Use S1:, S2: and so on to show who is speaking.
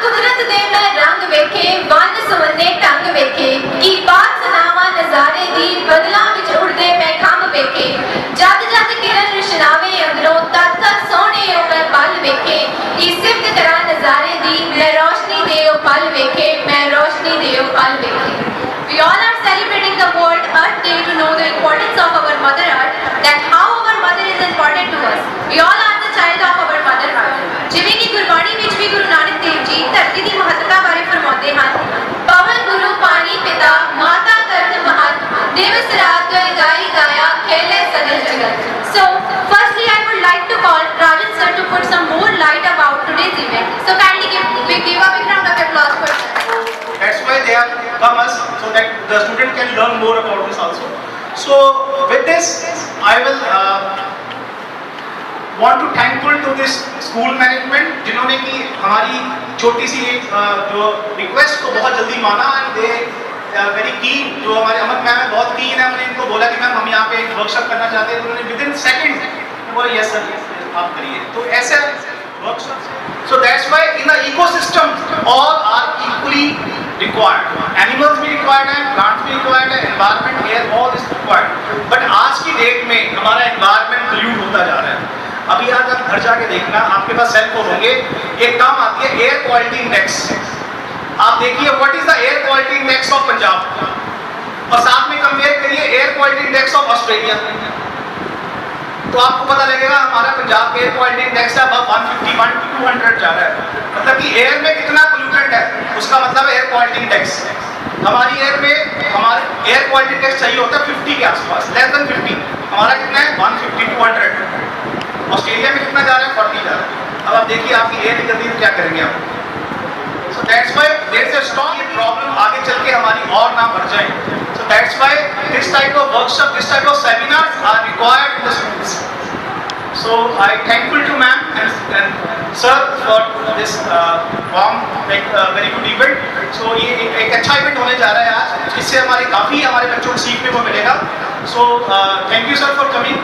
S1: कुदरत दे मैं रंग वेखे वन सुवन्ने टंग वेखे की बात सुनावा नजारे दी बदलां विच उड़दे मैं खंभ वेखे जद जद किरण रिशनावे अंदरों तद तद सोहणे ओ मैं पल वेखे की सिफ्त करा नजारे दी मैं रोशनी दे ओ पल वेखे मैं रोशनी दे ओ पल वेखे। We all are celebrating the World Earth Day to know the importance of our Mother Earth, that how our mother is important to us. We all are the child of our Mother Earth. ਜਿਵੇਂ ਕਿ ਗੁਰਬਾਣੀ ਵਿੱਚ ਵੀ ਗੁਰੂ ਨਾਨਕ ਦੇਵ ਜੀ ਧਰਤੀ ਦੀ ਮਹੱਤਤਾ ਬਾਰੇ ਫਰਮਾਉਂਦੇ ਹਨ, ਪਵਨ ਗੁਰੂ ਪਾਣੀ ਪਿਤਾ ਮਾਤਾ ਧਰਤ ਮਹਤ ਦਿਵਸ ਰਾਤ ਗਾਈ ਗਾਇਆ ਖੇਲੇ ਸਗਲ ਜਗਤ। So firstly I would like to call Rajan sir to put some more light about today's event. So kindly give a big round of applause for sir.
S2: That's why they have come us, so that the student can learn more about this also. So with this, I will want to thankful to this school management, जिन्होंने की हमारी छोटी सी एक जो request को बहुत जल्दी माना and they very keen, जो हमारे अमन मैम है बहुत keen है, हमने इनको बोला कि मैम हम यहाँ पे एक वर्कशॉप करना चाहते हैं, तो उन्होंने within second बोला yes sir आप करिए। तो ऐसे workshops, so that's why in the ecosystem all are equally required. Animals भी required है, plants भी required है, environment, air, all is required. But आज की डेट में हमारा environment pollute होता जा रहा है। अभी आज आप घर जाके देखना, आपके पास सेल फोन होंगे, एक काम आती है एयर क्वालिटी इंडेक्स। आप देखिए what is the air quality index of Punjab और साथ में कंपेयर करिए air quality index of Australia, तो आपको पता लगेगा हमारा पंजाब का एयर क्वालिटी इंडेक्स है अब 151 to 200 जा रहा है। मतलब कि एयर में कितना पोल्यूटेंट है, उसका मतलब एयर क्वालिटी इंडेक्स। हमारी एयर में हमारे एयर क्वालिटी इंडेक्स चाहिए होता है 50 के आसपास, लेस देन 50। हमारा कितना है 150 to 100। ऑस्ट्रेलिया में कितना जा रहा है 40 जा रहा है। अब आप देखिए आपकी एयर निकलती है क्या करेंगे आप। So that's why there is a strong problem आगे चल के हमारी और ना बढ़ जाए। So that's why this type of workshop, this type of seminars are required in the schools. So I thankful to ma'am and sir for this warm very good event. So ये एक अच्छा event होने जा रहा है आज, इससे हमारे काफ़ी हमारे बच्चों को सीखने को मिलेगा। So thank you sir for coming.